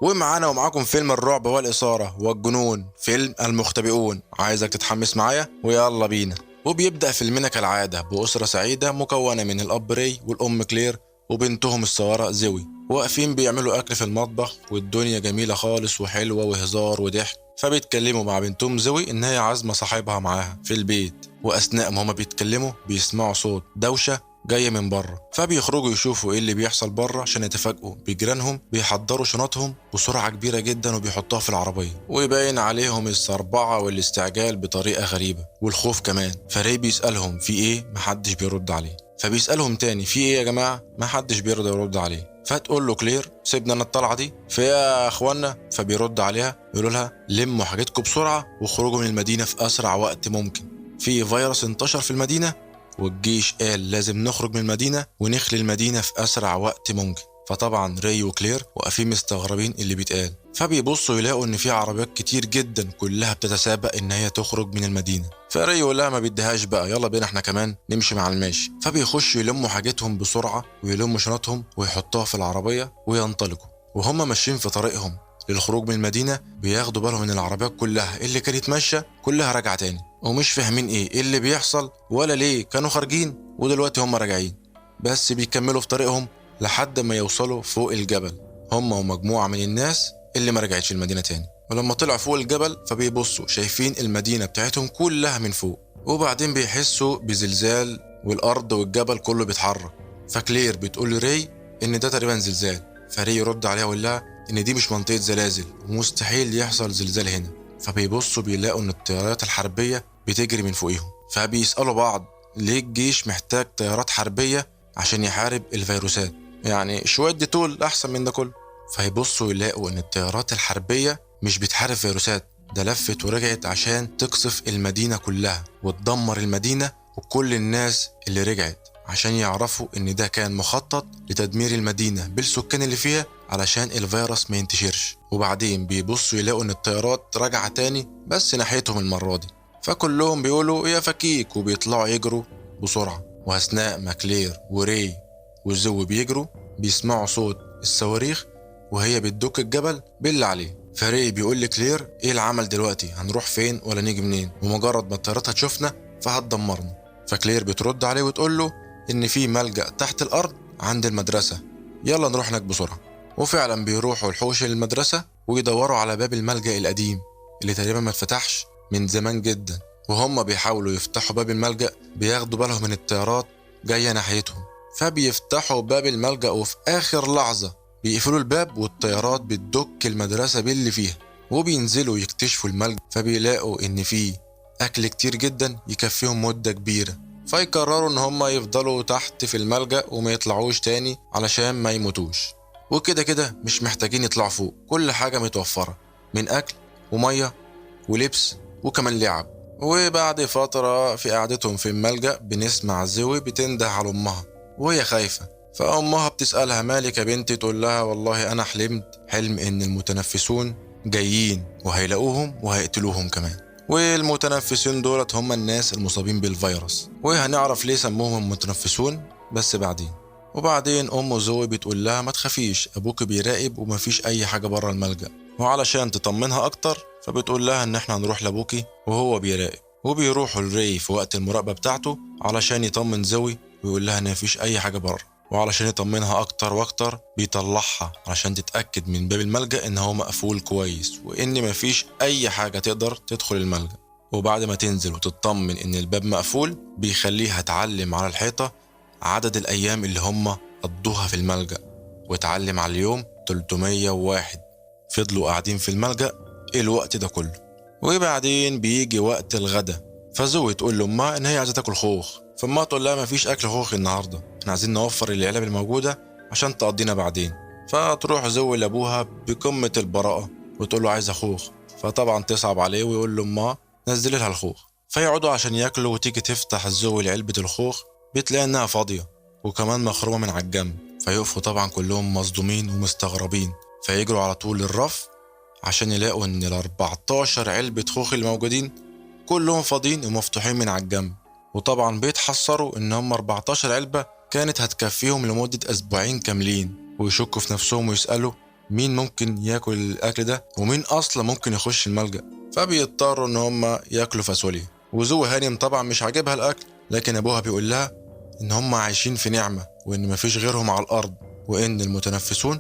ومعانا ومعاكم فيلم الرعب والإثارة والجنون، فيلم المختبئون. عايزك تتحمس معايا ويلا بينا. وبيبدأ فيلمنا كالعادة بأسرة سعيدة مكونة من الأب ري والأم كلير وبنتهم الصغيرة زوي، واقفين بيعملوا أكل في المطبخ والدنيا جميلة خالص وحلوة وهزار وضحك. فبيتكلموا مع بنتهم زوي إن هي عازمة صاحبها معاها في البيت، وأثناء ما هما بيتكلموا بيسمعوا صوت دوشة جاية من بره. فبيخرجوا يشوفوا ايه اللي بيحصل بره عشان يتفاجئوا بجيرانهم بيحضروا شنطهم بسرعة كبيرة جدا وبيحطوها في العربية، ويبين عليهم الصربعة والاستعجال بطريقة غريبة والخوف كمان. فري بيسألهم في ايه، محدش بيرد عليه. فبيسألهم تاني في ايه يا جماعة، محدش بيرضى يرد عليه. فتقول له كلير سيبنا انا الطلعة دي في إيه يا اخوانا. فبيرد عليها يقولوا لها لموا حاجتكم بسرعة وخرجوا من المدينة في اسرع وقت ممكن، في فيروس انتشر في المدينة والجيش قال لازم نخرج من المدينة ونخلي المدينة في أسرع وقت ممكن. فطبعا ري وكلير واقفين مستغربين اللي بيتقال. فبيبصوا يلاقوا ان في عربيات كتير جدا كلها بتتسابق ان هي تخرج من المدينة. فري يقول لها ما بيديهاش بقى، يلا بينا احنا كمان نمشي مع الماشي. فبيخشوا يلموا حاجتهم بسرعة ويلموا شنطهم ويحطوها في العربية وينطلقوا. وهم ماشيين في طريقهم للخروج من المدينة بياخدوا بالهم ان العربيات كلها اللي كانت ماشية كلها راجعة تاني، ومش فاهمين ايه اللي بيحصل ولا ليه كانوا خارجين ودلوقتي هم راجعين. بس بيكملوا في طريقهم لحد ما يوصلوا فوق الجبل، هم ومجموعة من الناس اللي ما رجعتش المدينة تاني. ولما طلعوا فوق الجبل فبيبصوا شايفين المدينة بتاعتهم كلها من فوق، وبعدين بيحسوا بزلزال والأرض والجبل كله بيتحرك. فكلير بتقول لري إن ده تقريبا زلزال. فري يرد عليها ويقول لها إن دي مش منطقة زلازل ومستحيل يحصل زلزال هنا. فبيبصوا بيلاقوا إن الطيارات الحربية بتجري من فوقيهم. فبيسألوا بعض ليه الجيش محتاج طيارات حربية عشان يحارب الفيروسات، يعني شوية ديتول أحسن من ده كله. فيبصوا يلاقوا إن الطيارات الحربية مش بتحارب فيروسات، ده لفت ورجعت عشان تقصف المدينة كلها وتدمر المدينة وكل الناس اللي رجعت، عشان يعرفوا إن ده كان مخطط لتدمير المدينة بالسكان اللي فيها علشان الفيروس ما ينتشرش. وبعدين بيبصوا يلاقوا إن الطيارات راجعة تاني بس ناحيتهم المرة دي. فكلهم بيقولوا يا فكيك وبيطلعوا يجروا بسرعة. وأثناء ما كلير وري وزو بيجروا بيسمعوا صوت الصواريخ وهي بتدك الجبل باللي عليه. فري بيقول لكلير ايه العمل دلوقتي، هنروح فين ولا نيجي منين، ومجرد ما الطيارات هتشوفنا فهتدمرنا. فكلير بترد عليه وتقول له ان في ملجأ تحت الارض عند المدرسة، يلا نروح هناك بسرعة. وفعلا بيروحوا الحوش المدرسة ويدوروا على باب الملجأ القديم اللي تقريبا ما اتفتحش من زمان جدا. وهم بيحاولوا يفتحوا باب الملجأ بياخدوا بالهم من الطيارات جاية ناحيتهم. فبيفتحوا باب الملجأ وفي آخر لحظة بيقفلوا الباب والطيارات بتدك المدرسة باللي فيها. وبينزلوا يكتشفوا الملجأ فبيلاقوا إن فيه أكل كتير جدا يكفيهم مدة كبيرة. فيقرروا إن هم يفضلوا تحت في الملجأ وما يطلعوش تاني علشان ما يموتوش. وكده كده مش محتاجين يطلعوا فوق، كل حاجة متوفرة من أكل ومية ولبس وكمان لعب. وبعد فترة في قعدتهم في الملجأ بنسمع زوي بتنده على أمها وهي خايفة. فأمها بتسألها مالك يا بنتي، تقول لها والله أنا حلمت حلم إن المتنفسون جايين وهيلاقوهم وهيقتلوهم كمان. والمتنفسين دولت هم الناس المصابين بالفيروس، وهنعرف ليه سموهم المتنفسون بس بعدين. وبعدين أم زوي بتقول لها ما تخافيش، أبوك بيراقب ومفيش أي حاجة بره الملجأ. وعلشان تطمنها أكتر فبتقول لها إن إحنا هنروح لأبوكي وهو بيراقب. وبيروحوا لري في وقت المراقبة بتاعته علشان يطمن زوي ويقول لها إن مفيش أي حاجة بره. وعلشان يطمنها أكتر وأكتر بيطلعها علشان تتأكد من باب الملجأ إن هو مقفول كويس وإن مفيش أي حاجة تقدر تدخل الملجأ. وبعد ما تنزل وتطمن إن الباب مقفول بيخليها تعلم على الحيطة عدد الأيام اللي هم قضوها في الملجأ، وتعلم على اليوم 301. فضلوا قاعدين في الملجأ الوقت ده كله. وبعدين بيجي وقت الغدا، فزوي تقول لأمها إن هي عايزة تاكل خوخ. فأمها تقول لها مفيش أكل خوخ النهاردة، إحنا عايزين نوفر العلب الموجودة عشان تقضينا بعدين. فتروح زوي لأبوها بقمة البراءة وتقول له عايزة خوخ. فطبعا تصعب عليه ويقول لأمها نزلي لها الخوخ. فيقعدوا عشان ياكلوا، وتيجي تفتح زوي علبة الخوخ بتلاقي إنها فاضية وكمان مخرومة من على الجنب. فيقفوا طبعا كلهم مصدومين ومستغربين، فيجروا على طول للرف عشان يلاقوا ان ال14 علبة خوخ الموجودين كلهم فاضيين ومفتوحين من على الجنب. وطبعا بيتحسروا ان هم 14 علبة كانت هتكفيهم لمدة اسبوعين كاملين، ويشكوا في نفسهم ويسألوا مين ممكن ياكل الاكل ده ومين اصلا ممكن يخش الملجأ. فبيضطروا ان هم ياكلوا فاصوليا. وزوي هانم طبعا مش عاجبها الاكل، لكن ابوها بيقول لها ان هم عايشين في نعمة وان مفيش غيرهم على الارض، وان المتنفسون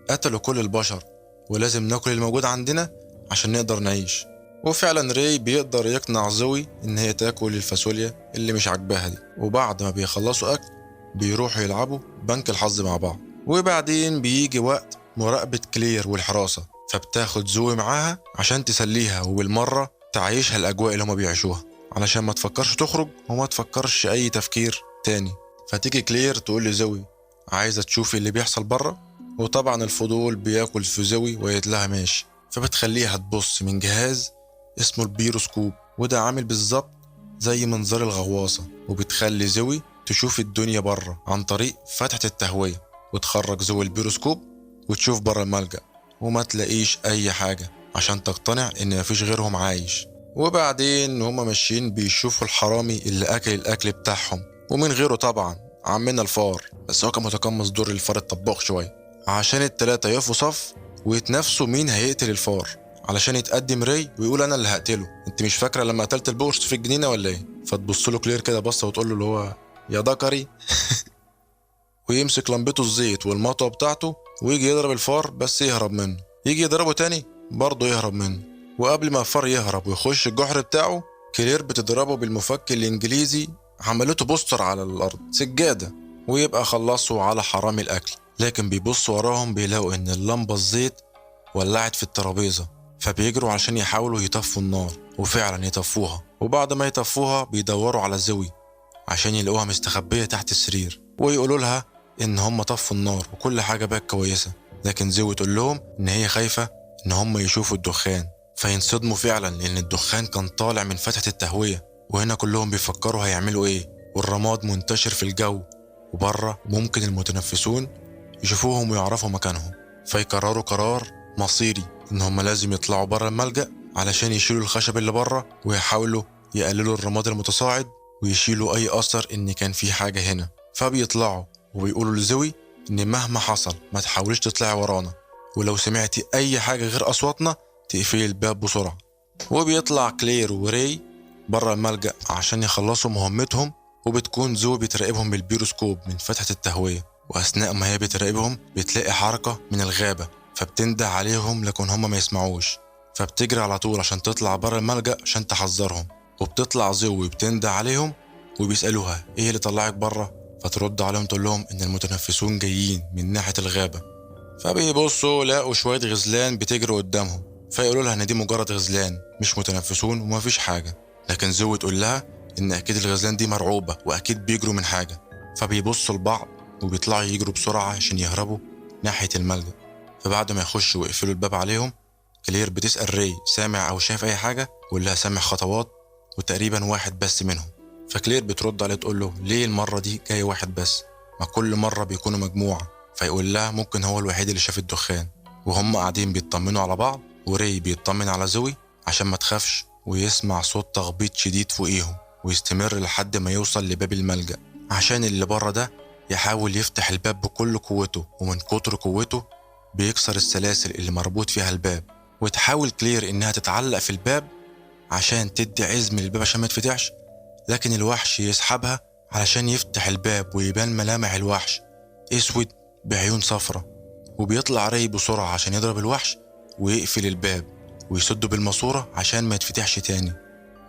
قتلوا كل البشر ولازم ناكل الموجود عندنا عشان نقدر نعيش. وفعلا راي بيقدر يقنع زوي ان هي تاكل الفاصوليا اللي مش عاجباها دي. وبعد ما بيخلصوا اكل بيروحوا يلعبوا بنك الحظ مع بعض. وبعدين بيجي وقت مراقبة كلير والحراسة، فبتاخد زوي معاها عشان تسليها وبالمرة تعيشها الأجواء اللي هما بيعيشوها علشان ما تفكرش تخرج وما تفكرش أي تفكير تاني. فتيجي كلير تقول لزوي عايزة تشوفي اللي بيحصل بره، وطبعا الفضول بياكل في زوي وقالت لها ماشي. فبتخليها تبص من جهاز اسمه البيروسكوب، وده عامل بالظبط زي منظار الغواصة، وبتخلي زوي تشوف الدنيا بره عن طريق فتحة التهوية. وتخرج زوي البيروسكوب وتشوف بره الملجأ وما تلاقيش أي حاجة عشان تقتنع إن مفيش غيرهم عايش. وبعدين هما ماشيين بيشوفوا الحرامي اللي أكل الأكل بتاعهم، ومن غيره طبعا عمنا الفار، بس هو كان متقمص دور الفار الطباخ شوية، عشان التلاتة يقفوا صف ويتنافسوا مين هيقتل الفار علشان يتقدم راي ويقول انا اللي هقتله. انت مش فاكره لما قتلت البورس في الجنينه ولا ايه؟ فتبص له كلير كده بصه وتقول له اللي هو يا دكري. ويمسك لمبته الزيت والمطوه بتاعته ويجي يضرب الفار بس يهرب منه، يجي يضربه تاني برضه يهرب منه. وقبل ما الفار يهرب ويخش الجحر بتاعه كلير بتضربه بالمفك الانجليزي، عملته بوستر على الارض سجاده، ويبقى خلصوا على حرامي الاكل. لكن بيبصوا وراهم بيلاقوا ان اللمبه الزيت ولعت في الترابيزه، فبيجروا عشان يحاولوا يطفوا النار، وفعلا يطفوها. وبعد ما يطفوها بيدوروا على زوي عشان يلاقوها مستخبيه تحت السرير، ويقولوا لها ان هم طفوا النار وكل حاجه بقت كويسه. لكن زوي تقول لهم ان هي خايفه ان هم يشوفوا الدخان، فينصدموا فعلا لان الدخان كان طالع من فتحه التهويه. وهنا كلهم بيفكروا هيعملوا ايه، والرماد منتشر في الجو وبره ممكن المتنفسون يشوفوهم ويعرفوا مكانهم. فيقرروا قرار مصيري ان هم لازم يطلعوا بره الملجأ علشان يشيلوا الخشب اللي بره ويحاولوا يقللوا الرماد المتصاعد ويشيلوا اي اثر ان كان في حاجه هنا. فبيطلعوا وبيقولوا لزوي ان مهما حصل ما تحاوليش تطلعي ورانا، ولو سمعتي اي حاجه غير اصواتنا تقفلي الباب بسرعه. وبيطلع كلير وراي بره الملجأ عشان يخلصوا مهمتهم، وبتكون زوي بتراقبهم بالبيروسكوب من فتحة التهوية. وأثناء ما هي بتراقبهم بتلاقي حركة من الغابة، فبتنده عليهم لكن هم ما يسمعوش، فبتجري على طول عشان تطلع بره الملجأ عشان تحذرهم. وبتطلع زوي بتنده عليهم وبيسألوها ايه اللي طلعك بره، فترد عليهم تقول لهم ان المتنفسون جايين من ناحية الغابة. فبيبصوا لقوا شوية غزلان بتجري قدامهم، فيقولوا لها ان دي مجرد غزلان مش متنفسون ومفيش حاجة. لكن زوي تقول لها ان اكيد الغزلان دي مرعوبة واكيد بيجروا من حاجة. فبيبصوا لبعض وبيطلعوا يجروا بسرعة عشان يهربوا ناحية الملجأ. فبعد ما يخشوا ويقفلوا الباب عليهم كلير بتسأل راي سامع او شايف اي حاجة، ويقول لها سامع خطوات وتقريبا واحد بس منهم. فكلير بترد عليه تقول له ليه المرة دي جاي واحد بس، ما كل مرة بيكونوا مجموعة. فيقول لها ممكن هو الوحيد اللي شاف الدخان. وهم قاعدين بيطمنوا على بعض، وراي بيطمن على زوي عشان ما تخافش، ويسمع صوت تخبيط شديد فوقيهم ويستمر لحد ما يوصل لباب الملجأ عشان اللي بره ده يحاول يفتح الباب بكل قوته، ومن كتر قوته بيكسر السلاسل اللي مربوط فيها الباب. وتحاول كلير انها تتعلق في الباب عشان تدي عزم للباب عشان ما يتفتحش، لكن الوحش يسحبها علشان يفتح الباب ويبان ملامح الوحش اسود بعيون صفرة. وبيطلع راي بسرعة عشان يضرب الوحش ويقفل الباب ويسده بالماسورة عشان ما يتفتحش تاني.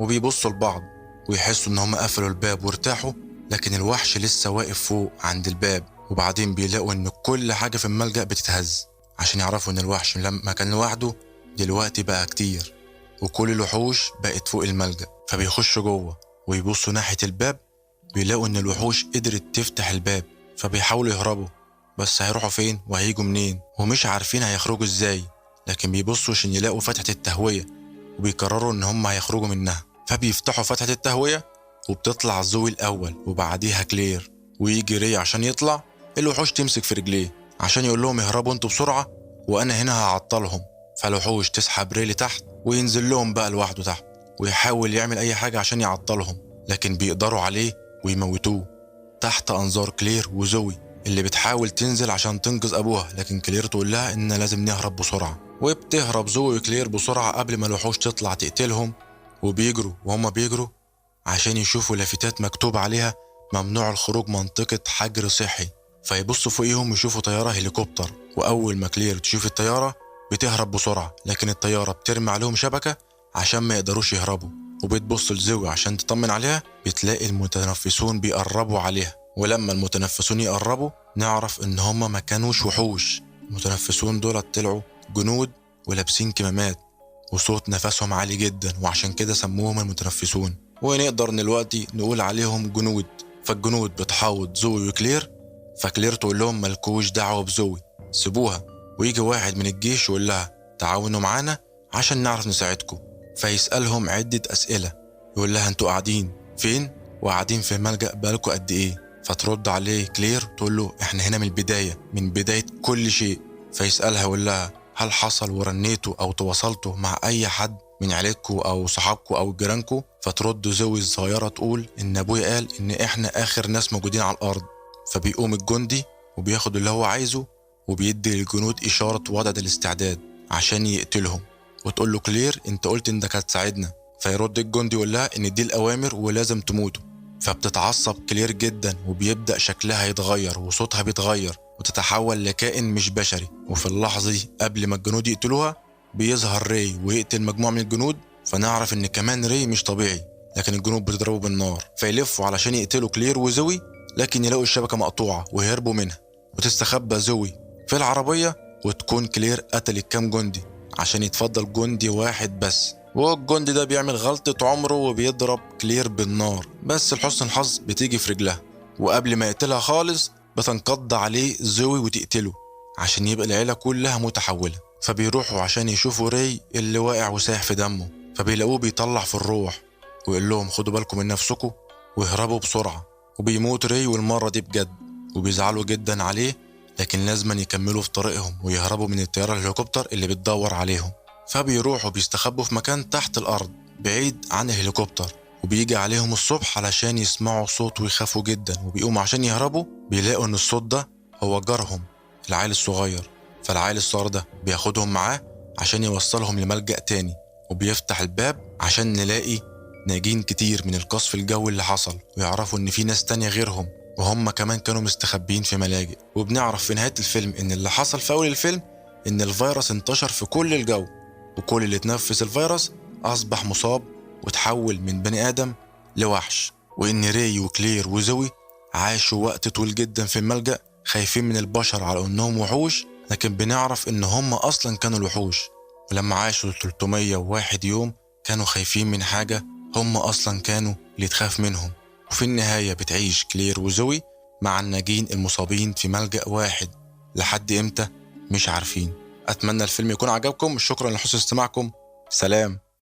وبيبصوا لبعض ويحسوا ان هم قفلوا الباب وارتاحوا، لكن الوحش لسه واقف فوق عند الباب. وبعدين بيلاقوا ان كل حاجة في الملجأ بتتهز عشان يعرفوا ان الوحش لما كان لوحده دلوقتي بقى كتير، وكل الوحوش بقت فوق الملجأ. فبيخشوا جوه ويبصوا ناحية الباب بيلاقوا ان الوحوش قدرت تفتح الباب. فبيحاولوا يهربوا بس هيروحوا فين وهيجوا منين ومش عارفين هيخرجوا ازاي، لكن بيبصوا عشان يلاقوا فتحة التهوية وبيقرروا ان هم هيخرجوا منها. فبيفتحوا فتحة التهوية وبتطلع زوي الاول وبعديها كلير، ويجي راي عشان يطلع الوحوش تمسك في رجليه عشان يقول لهم اهربوا انتوا بسرعة وانا هنا هعطلهم. فالوحوش تسحب راي لتحت وينزل لهم بقى لوحده تحت ويحاول يعمل اي حاجة عشان يعطلهم، لكن بيقدروا عليه ويموتوه تحت انظار كلير وزوي اللي بتحاول تنزل عشان تنقذ ابوها، لكن كلير تقول لها ان لازم نهرب بسرعة. وبتهرب زوي وكلير بسرعة قبل ما الوحوش تطلع تقتلهم. وبيجروا وهم بيجروا عشان يشوفوا لافتات مكتوب عليها ممنوع الخروج منطقة حجر صحي. فيبصوا فوقيهم يشوفوا طيارة هليكوبتر، وأول ما كلير تشوف الطيارة بتهرب بسرعة، لكن الطيارة بترمي عليهم شبكة عشان ما يقدروش يهربوا. وبتبص لزوي عشان تطمن عليها، بتلاقي المتنفسون بيقربوا عليها. ولما المتنفسون يقربوا نعرف إن هما ما كانوش وحوش. المتنفسون دول طلعوا جنود ولابسين كمامات، وصوت نفسهم عالي جدا، وعشان كده سموهم المتنفسون. ونقدر دلوقتي نقول عليهم جنود. فالجنود بتحاوط زوي وكلير، فكلير تقول لهم ملكوش دعوة بزوي، سيبوها. ويجي واحد من الجيش يقول لها تعاونوا معانا عشان نعرف نساعدكم. فيسألهم عدة أسئلة، يقول لها انتوا قاعدين فين؟ وقاعدين في الملجأ بقالكوا قد ايه؟ فترد عليه كلير تقول له احنا هنا من البداية، من بداية كل شيء. فيسألها يقول لها هل حصل ورنيتوا او تواصلتوا مع اي حد من عيلتكوا او صحابكوا او جيرانكوا؟ فترد زوي الصغيرة تقول ان ابويا قال ان احنا اخر ناس موجودين على الارض. فبيقوم الجندي وبياخد اللي هو عايزه، وبيدي للجنود اشارة وضع الاستعداد عشان يقتلهم. وتقول له كلير انت قلت انك هتساعدنا. فيرد الجندي يقول لها ان دي الاوامر ولازم تموتوا. فبتتعصب كلير جدا، وبيبدأ شكلها يتغير وصوتها بيتغير وتتحول لكائن مش بشري. وفي اللحظة دي قبل ما الجنود يقتلوها بيظهر راي ويقتل مجموعة من الجنود. فنعرف ان كمان راي مش طبيعي، لكن الجنود بتضربه بالنار. فيلفوا علشان يقتلوا كلير وزوي، لكن يلاقوا الشبكة مقطوعة ويهربوا منها. وتستخبى زوي في العربية، وتكون كلير قتلت كام جندي عشان يتفضل جندي واحد بس. والجندي ده بيعمل غلطة عمره وبيضرب كلير بالنار، بس لحسن الحظ بتيجي في رجلها. وقبل ما يقتلها خالص بتنقض عليه زوي وتقتله عشان يبقى العيلة كلها متحولة. فبيروحوا عشان يشوفوا راي اللي واقع وسايح في دمه، فبيلاقوه بيطلع في الروح ويقول لهم خدوا بالكم من نفسكم ويهربوا بسرعة. وبيموت راي والمرة دي بجد، وبيزعلوا جدا عليه، لكن لازما يكملوا في طريقهم ويهربوا من الطيارة الهليكوبتر اللي بتدور عليهم. فبيروحوا بيستخبوا في مكان تحت الأرض بعيد عن الهليكوبتر. وبيجي عليهم الصبح علشان يسمعوا صوت ويخافوا جدا، وبيقوموا عشان يهربوا بيلاقوا ان الصوت ده هو جارهم العيل الصغير. فالعيل الصغير ده بياخدهم معاه عشان يوصلهم لملجأ تاني، وبيفتح الباب عشان نلاقي ناجين كتير من القصف الجوي اللي حصل، ويعرفوا ان في ناس تانية غيرهم وهم كمان كانوا مستخبين في ملاجئ. وبنعرف في نهاية الفيلم ان اللي حصل في اول الفيلم ان الفيروس انتشر في كل الجو، وكل اللي اتنفس الفيروس اصبح مصاب وتحول من بني ادم لوحش. وان راي وكلير وزوي عاشوا وقت طويل جدا في الملجأ خايفين من البشر على انهم وحوش، لكن بنعرف ان هم اصلا كانوا الوحوش. ولما عاشوا 301 يوم كانوا خايفين من حاجة هم اصلا كانوا اللي تخاف منهم. وفي النهاية بتعيش كلير وزوي مع الناجين المصابين في ملجأ واحد لحد امتى مش عارفين. اتمنى الفيلم يكون عجبكم. شكرا لحسن استماعكم. سلام.